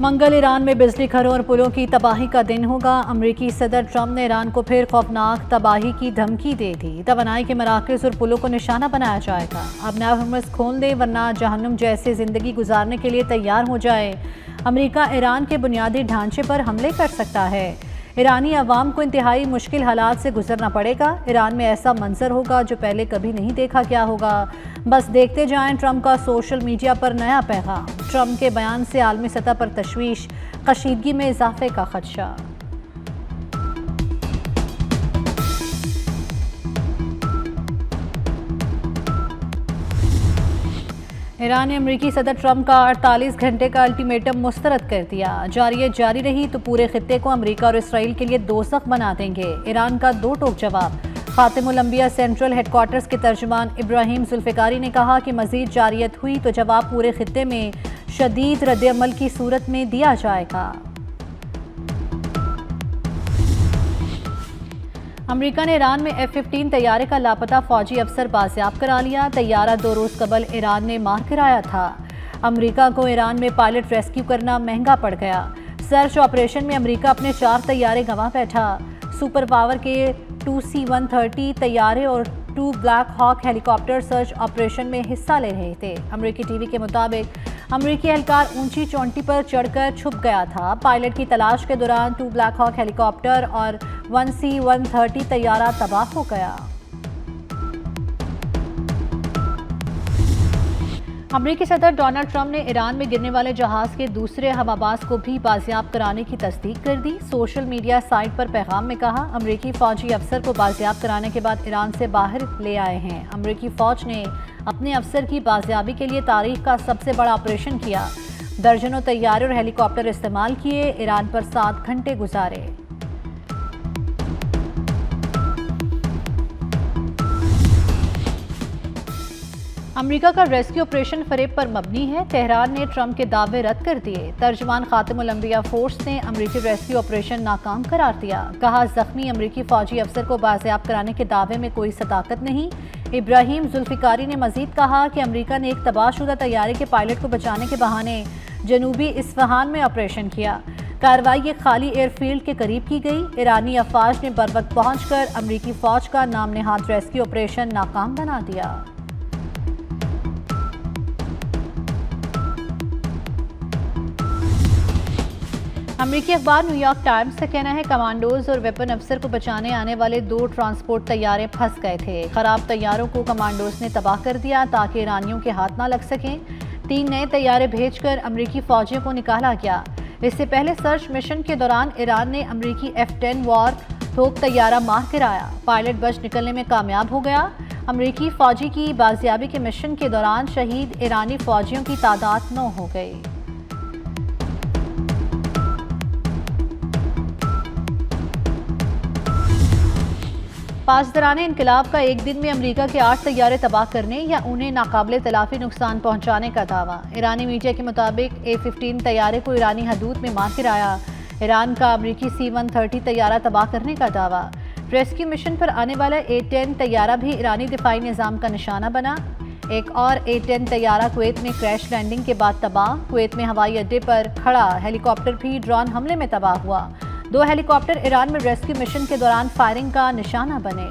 मंगल Iran में बिजली घरों और पुलों की तबाही का दिन होगा। अमरीकी सदर ट्रंप ने ईरान को फिर खौफनाक तबाही की धमकी दे दी। तवानाई के मराकज़ और पुलों को निशाना बनाया जाएगा। अब नया हरमुज़ खोल दे वरना जहन्नुम जैसे ज़िंदगी गुजारने के लिए तैयार हो जाए। अमरीका ईरान के बुनियादी ढांचे पर हमले कर सकता है। ईरानी अवाम को इंतहाई मुश्किल हालात से गुजरना पड़ेगा। ईरान में ऐसा मंजर होगा जो पहले कभी नहीं देखा गया होगा। बस देखते जाएं ट्रंप का सोशल मीडिया पर नया पैगाम। ट्रंप के बयान से आलमी सतह पर तशवीश, कशीदगी में इजाफे का खदशा। ईरान ने अमरीकी सदर ट्रंप का 48 घंटे का अल्टीमेटम मुस्तरद कर दिया। जारियत जारी रही तो पूरे खित्ते को अमरीका और इसराइल के लिए दोज़ख बना देंगे। ईरान का दो टोक जवाब। खातिमुल अंबिया सेंट्रल हेडक्वार्टर्स के तर्जुमान इब्राहिम जुल्फ़िकारी ने कहा कि मज़ीद जारियत हुई तो जवाब पूरे खित्ते में शदीद रद्द-ए-अमल की सूरत में दिया जाएगा। अमरीका ने ईरान में F-15 तैयारे का लापता फौजी अफसर बाजियाब करा लिया। तैयारा 2 रोज़ कबल ईरान ने मार गिराया था। अमरीका को ईरान में पायलट रेस्क्यू करना महंगा पड़ गया। सर्च ऑपरेशन में अमरीका अपने 4 तैयारे गंवा बैठा। सुपर पावर के 2C-130 तैयारे और 2 Black Hawk helicopter search operation में हिस्सा ले रहे थे। अमरीकी टीवी के मुताबिक अमरीकी एहलकार ऊंची चोटी पर चढ़कर छुप गया था। पायलट की तलाश के दौरान 2 ब्लैक हॉक हेलीकॉप्टर और 1C-130 तैयारा तबाह हो गया। अमरीकी सदर डोनाल्ड ट्रंप ने ईरान में गिरने वाले जहाज के दूसरे हवाबाज को भी बाजियाब कराने की तस्दीक कर दी। सोशल मीडिया साइट पर पैगाम में कहा, अमरीकी फौजी अफसर को बाजियाब कराने के बाद ईरान से बाहर ले आए हैं। अमरीकी फौज ने अपने अफसर की बाजियाबी के लिए तारीख का सबसे बड़ा ऑपरेशन किया। दर्जनों तैयारे और हेलीकॉप्टर इस्तेमाल किए। ईरान पर 7 घंटे गुजारे। अमेरिका का रेस्क्यू ऑपरेशन फरेब पर मबनी है। तेहरान ने ट्रंप के दावे रद्द कर दिए। तर्जुमान खातिमुल अंबिया फोर्स ने अमेरिकी रेस्क्यू ऑपरेशन नाकाम करार दिया। कहा, जख्मी अमेरिकी फौजी अफसर को बाजियाब कराने के दावे में कोई सदाकत नहीं। इब्राहिम जुल्फ़िकारी ने मजीद कहा कि अमेरिका ने एक तबाहशुदा तैयारे के पायलट को बचाने के बहाने जनूबी इस्फहान में ऑपरेशन किया। कार्रवाई एक खाली एयरफील्ड के करीब की गई। ईरानी अफवाज ने बरवक्त पहुंचकर अमेरिकी फौज का नाम नेहाद रेस्क्यू ऑपरेशन नाकाम बना दिया। अमेरिकी अखबार न्यूयॉर्क टाइम्स का कहना है, कमांडोज और वेपन अफसर को बचाने आने वाले 2 ट्रांसपोर्ट तैयारे फंस गए थे। खराब तैयारों को कमांडोज ने तबाह कर दिया ताकि ईरानियों के हाथ ना लग सकें। 3 नए तैयारे भेजकर अमेरिकी फौजियों को निकाला गया। इससे पहले सर्च मिशन के दौरान ईरान ने अमेरिकी F-10 वॉर तोप तैयारा मार गिराया। पायलट बच निकलने में कामयाब हो गया। अमेरिकी फौजी की बाजियाबी के मिशन के दौरान शहीद ईरानी फौजियों की तादाद 9 हो गई। पासदाराने इनकलाब का एक दिन में अमेरिका के 8 तैयारे तबाह करने या उन्हें नाकाबिले तलाफी नुकसान पहुंचाने का दावा। ईरानी मीडिया के मुताबिक A-15 तैयारे को ईरानी हदूद में मार गिराया। ईरान का अमेरिकी C-130 तैयारा तबाह करने का दावा। रेस्क्यू मिशन पर आने वाला A-10 तैयारा भी ईरानी दिफाई निज़ाम का निशाना बना। एक और A-10 तैयारा कुवैत में क्रैश लैंडिंग के बाद तबाह। कुवैत में हवाई अड्डे पर खड़ा हेलीकॉप्टर भी ड्रोन हमले में तबाह हुआ। 2 हेलीकॉप्टर ईरान में रेस्क्यू मिशन के दौरान फायरिंग का निशाना बने।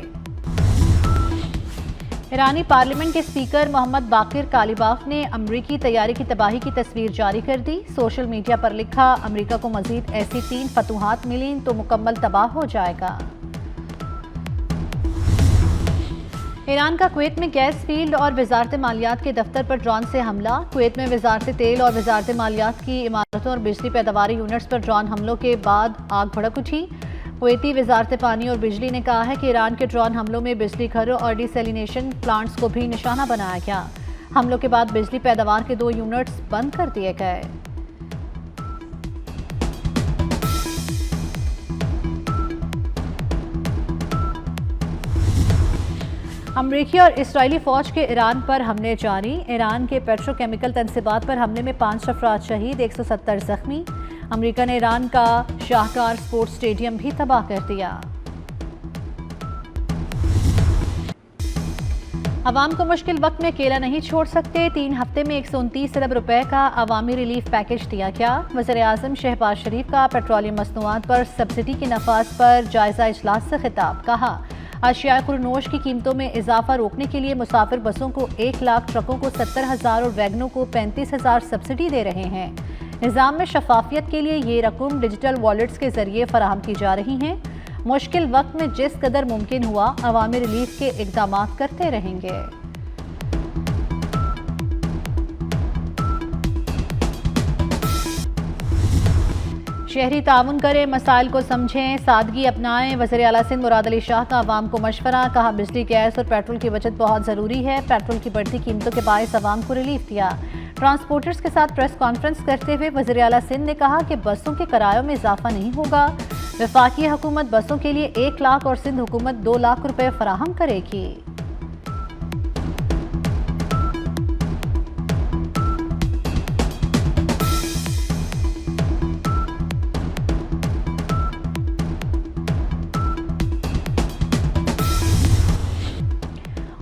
ईरानी पार्लियामेंट के स्पीकर मोहम्मद बाकिर कालिबाफ ने अमरीकी तैयारी की तबाही की तस्वीर जारी कर दी। सोशल मीडिया पर लिखा, अमरीका को मजीद ऐसी 3 फतूहात मिली तो मुकम्मल तबाह हो जाएगा। ईरान का कुवैत में गैस फील्ड और वजारत मालियात के दफ्तर पर ड्रोन से हमला। कुवैत में वजारत तेल और वजारत मालियात की इमारतों और बिजली पैदावारी यूनिट्स पर ड्रोन हमलों के बाद आग भड़क उठी। कुवैती वजारत पानी और बिजली ने कहा है कि ईरान के ड्रोन हमलों में बिजली घरों और डिसैलिनेशन प्लांट्स को भी निशाना बनाया गया। हमलों के बाद बिजली पैदावार के 2 यूनिट्स बंद कर दिए गए। अमरीकी और इसराइली फौज के ईरान पर हमले जारी। ईरान के पेट्रोकेमिकल तनसीबात पर हमले में 5 अफराद शहीद, 170 जख्मी। अमरीका ने ईरान का शाहकार स्पोर्ट्स स्टेडियम भी तबाह कर दिया। अवाम को मुश्किल वक्त में अकेला नहीं छोड़ सकते। 3 हफ्ते में 129 अरब रुपए का अवामी रिलीफ पैकेज दिया गया। वज़ीर-ए-आज़म शहबाज शरीफ का पेट्रोलियम मसनूआत पर सब्सिडी की नफाज पर जायजा इजलास से खिताब। कहा, अशिया खुरनोश की कीमतों में इजाफा रोकने के लिए मुसाफिर बसों को 1 लाख, ट्रकों को 70,000 और वैगनों को 35,000 सब्सिडी दे रहे हैं। निज़ाम में शफाफियत के लिए ये रकम डिजिटल वॉलेट्स के जरिए फराहम की जा रही हैं। मुश्किल वक्त में जिस कदर मुमकिन हुआ अवामी रिलीफ के इक़दाम करते रहेंगे। शहरी ताउन करें, मसाइल को समझें, सादगी अपनाएं। वज़ीर आला सिंध मुराद अली शाह का अवाम को मशवरा। कहा, बिजली, गैस और पेट्रोल की बचत बहुत ज़रूरी है। पेट्रोल की बढ़ती कीमतों के बायस अवाम को रिलीफ दिया। ट्रांसपोर्टर्स के साथ प्रेस कॉन्फ्रेंस करते हुए वज़ीर आला सिंध ने कहा कि बसों के किरायों में इजाफा नहीं होगा। वफाकी हुकूमत बसों के लिए 1 लाख और सिंध हुकूमत 2 लाख रुपए फराहम करेगी।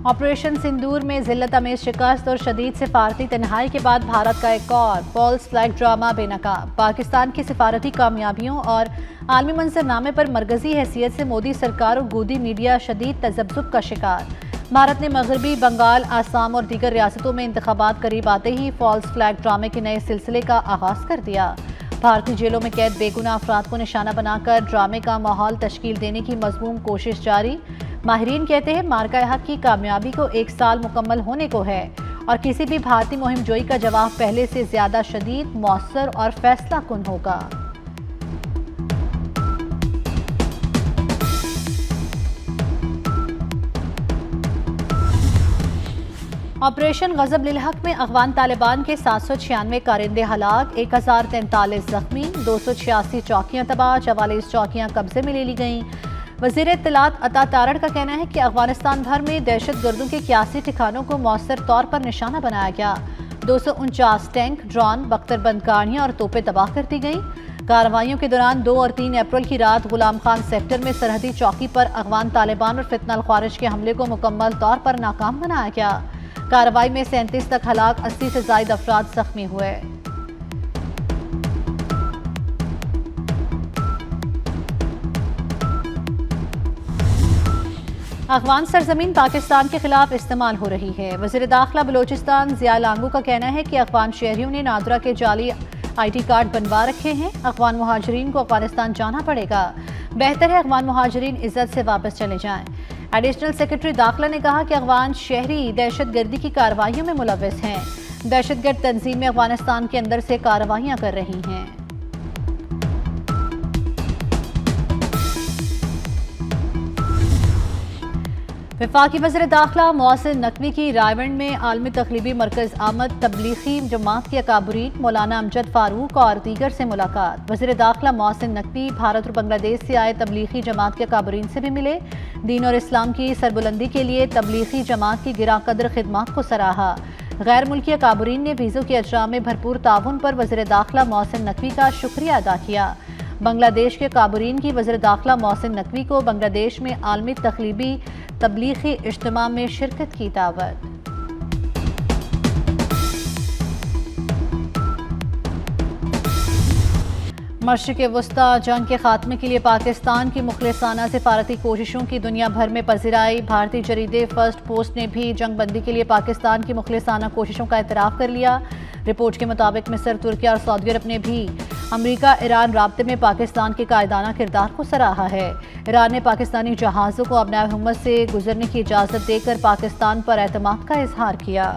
ऑपरेशन सिंदूर में जिल्लत अमेज शिकस्त और शदीद सिफारती तन्हाई के बाद भारत का एक और फॉल्स फ्लैग ड्रामा बेनकाब। पाकिस्तान की सिफारती कामयाबियों और आलमी मंजरनामे पर मरकजी हैसियत से मोदी सरकार और गोदी मीडिया शदीद तजब्जुब का शिकार। भारत ने मगरबी बंगाल, आसाम और दीगर रियासतों में इंतखाबात करीब आते ही फॉल्स फ्लैग ड्रामे के नए सिलसिले का आगाज कर दिया। भारतीय जेलों में कैद बेगुनाह अफराद को निशाना बनाकर ड्रामे का माहौल तश्कील देने की मज़मूम कोशिश जारी। माहिरीन कहते हैं, मार्का हक की कामयाबी को 1 साल मुकम्मल होने को है और किसी भी भारतीय मुहिम जोई का जवाब पहले से ज्यादा शदीद, मौसर और फैसला कुन होगा। ऑपरेशन गजब लिल हक में अफगान तालिबान के 796 कारिंदे हलाक, 1043 जख्मी, 286 चौकियां तबाह, 44 चौकियां कब्जे में ले ली गईं। वज़ीर इत्तलात अता तारड़ का कहना है कि अफगानिस्तान भर में दहशत गर्दों के 81 ठिकानों को मौसर तौर पर निशाना बनाया गया। 249 टैंक, ड्रोन, बख्तरबंद गाड़ियां और तोपें तबाह कर दी गईं। कार्रवाइयों के दौरान 2 और 3 अप्रैल की रात गुलाम खान सेक्टर में सरहदी चौकी पर अफगान तालिबान और फितनल ख्वारिज के हमले को मुकम्मल तौर पर नाकाम बनाया गया। कार्रवाई में 37 तक हलाक, 80 से जायद अफराद जख्मी हुए। अफगान सरजमीन पाकिस्तान के खिलाफ इस्तेमाल हो रही है। वज़ीर दाखिला बलोचिस्तान ज़िया लांगू का कहना है कि अफगान शहरियों ने नादरा के जाली IT कार्ड बनवा रखे हैं। अफगान मुहाजिरीन को अफगानिस्तान जाना पड़ेगा। बेहतर है अफगान मुहाजिरीन इज्जत से वापस चले जाएं। एडिशनल सेक्रेटरी दाखिला ने कहा कि अफगान शहरी दहशतगर्दी की कार्रवाइयों में मुलव्वस हैं। दहशतगर्द तंजीमें अफगानिस्तान के अंदर से कार्रवाइयां कर रही हैं। वफाकी वज़ीर दाखिला मोहसिन नकवी की रायवंड में आलमी तकलीबी मरकज़ आमद, तबलीगी जमात के अकाबरीन मौलाना अमजद फारूक और दीगर से मुलाकात। वज़ीर दाखिला मोहसिन नकवी भारत और बांग्लादेश से आए तबलीगी जमात के अकाबरीन से भी मिले। दीन और इस्लाम की सरबुलंदी के लिए तबलीगी जमात की गिरा कदर खिदमात को सराहा। गैर मुल्की अकाबरीन ने वीज़ों के अजरा में भरपूर ताउन पर वज़ीर दाखिला मोहसिन नकवी का शुक्रिया अदा किया। बांग्लादेश के काबरीन की वज़ीर दाखिला मोहसिन नकवी को बांग्लादेश में आलमी तकलीबी तबलीगी इज्तिमा में शिरकत की दावत। मशरिक़ वस्ता जंग के खात्मे के लिए पाकिस्तान की मुखलिसाना सिफारती कोशिशों की दुनिया भर में पज़िराई। भारतीय जरीदे फर्स्ट पोस्ट ने भी जंग बंदी के लिए पाकिस्तान की मुखलिसाना कोशिशों का एतराफ़ कर लिया। रिपोर्ट के मुताबिक मिस्र, तुर्की और सऊदी अरब ने भी अमरीका ईरान राब्ते में पाकिस्तान के कायदाना किरदार को सराहा है। ईरान ने पाकिस्तानी जहाज़ों को अपने हुकूमत से गुजरने की इजाज़त देकर पाकिस्तान पर एतमाद का इजहार किया।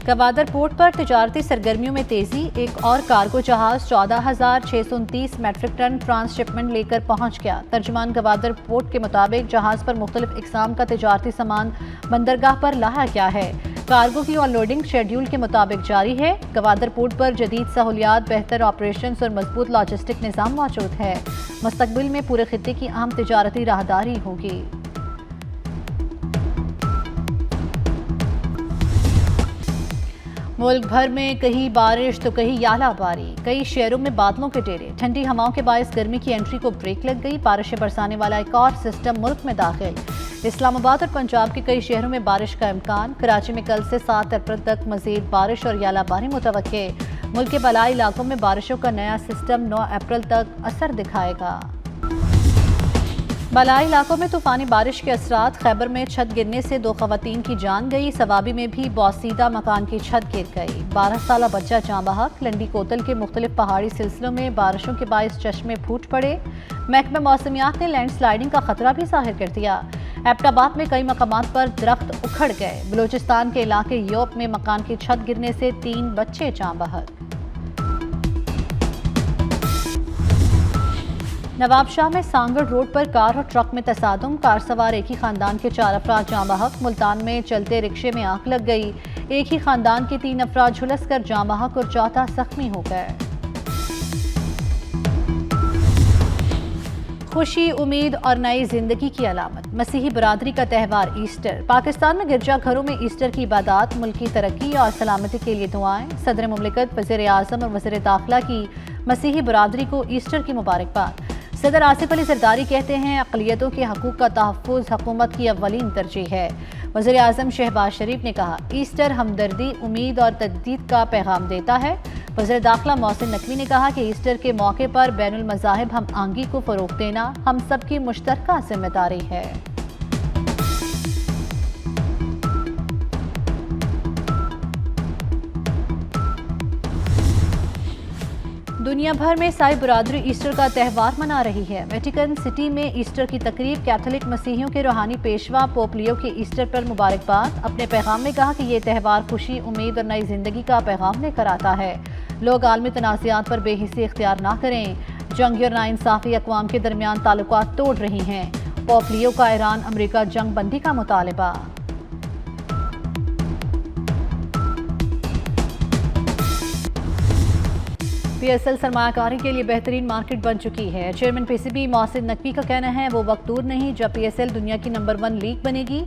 गवादर पोर्ट पर तिजारती सरगर्मियों में तेजी। एक और कार्गो जहाज 14,629 मैट्रिक टन ट्रांसशिपमेंट लेकर पहुंच गया। तर्जुमान गवादर पोर्ट के मुताबिक जहाज पर मुख्तलिफ इकसाम का तिजारती सामान बंदरगाह पर लाया गया है। कार्गो की अनलोडिंग शेड्यूल के मुताबिक जारी है। गवादर पोर्ट पर जदीद सहूलियात, बेहतर ऑपरेशन और मजबूत लॉजिस्टिक निज़ाम मौजूद है। मुस्तकबिल में पूरे खित्ते की अहम तिजारती राहदारी होगी। मुल्क भर में कहीं बारिश तो कहीं यालाबारी, कई शहरों में बादलों के डेरे। ठंडी हवाओं के बायस गर्मी की एंट्री को ब्रेक लग गई। बारिशें बरसाने वाला एक और सिस्टम मुल्क में दाखिल। इस्लामाबाद और पंजाब के कई शहरों में बारिश का इम्कान। कराची में कल से 7 अप्रैल तक मजीद बारिश और यालाबारी मुतवक्के। मुल्क के बलाई इलाकों में बारिशों का नया सिस्टम 9 अप्रैल तक असर दिखाएगा। बलाई इलाकों में तूफानी बारिश के असरात। खैबर में छत गिरने से 2 खवातीन की जान गई। सवाबी में भी बौसीदा मकान की छत गिर गई। 12 साला बच्चा जाँ बहक। लंडी कोतल के मुख्तलिफ पहाड़ी सिलसिलों में बारिशों के बायस चश्मे फूट पड़े। महकमा मौसमियात ने लैंड स्लाइडिंग का खतरा भी जाहिर कर दिया। एबटाबाद में कई मकामात पर दरख्त उखड़ गए। बलूचिस्तान के इलाके योप में मकान की छत गिरने से 3 बच्चे जाँ बहक। नवाबशाह में सांगड़ रोड पर कार और ट्रक में तसादुम। कार सवार एक ही खानदान के 4 अफराद जाँ बहक। मुल्तान में चलते रिक्शे में आग लग गई। एक ही खानदान के 3 अफराद झुलस कर जाँ बहक और 4 जख्मी हो गए। खुशी, उम्मीद और नई जिंदगी की अलामत। मसीही बरादरी का त्यौहार ईस्टर। पाकिस्तान में गिरजाघरों में ईस्टर की इबादत, मुल्क की तरक्की और सलामती के लिए दुआएं। सदर मुमलिकत, वज़ीर आज़म और वज़ीर दाखिला की मसीही बरादरी को ईस्टर की मुबारकबाद। सदर आसिफ अली जरदारी कहते हैं, अक़लियतों के हकूक़ का तहफ़्फ़ुज़ हुकूमत की अव्वलीन तरजीह है। वज़ीर आज़म शहबाज शरीफ ने कहा, ईस्टर हमदर्दी, उम्मीद और तजदीद का पैगाम देता है। वज़ीर दाखिला मोहसिन नकवी ने कहा कि ईस्टर के मौके पर बैनुल मज़ाहिब हम आंगी को फ़रोग़ देना हम सबकी मुश्तरका जिम्मेदारी है। दुनिया भर में ईसाई बरादरी ईस्टर का त्यौहार मना रही है। वेटिकन सिटी में ईस्टर की तकरीब। कैथोलिक मसीहियों के रूहानी पेशवा पोप लियो के ईस्टर पर मुबारकबाद। अपने पैगाम में कहा कि ये त्यौहार खुशी, उम्मीद और नई जिंदगी का पैगाम लेकर आता है। लोग आलमी तनाज़ात पर बेहिसी इख्तियार ना करें। जंगी और नाइंसाफ़ी अक़वाम के दरमियान ताल्लुकात तोड़ रही हैं। पोप लियो का ईरान अमरीका जंग बंदी का मुतालबा। PSL सरमायाकारी के लिए बेहतरीन मार्केट बन चुकी है। चेयरमैन PCB मोहसिन नकवी का कहना है, वो वक्त दूर नहीं जब PSL दुनिया की नंबर 1 लीग बनेगी।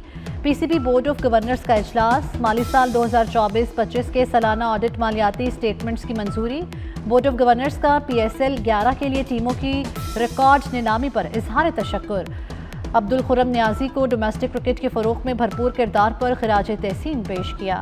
PCB बोर्ड ऑफ गवर्नर्स का इजलास। माली साल 2024-25 के सालाना ऑडिट मालियाती स्टेटमेंट्स की मंजूरी। बोर्ड ऑफ गवर्नर्स का PSL 11 के लिए टीमों की रिकॉर्ड नीलामी पर इजहार तशक्कुर। अब्दुल खुर्रम नियाजी को डोमेस्टिक क्रिकेट के फ़रोग़ में भरपूर किरदार पर खिराज तहसीन पेश किया।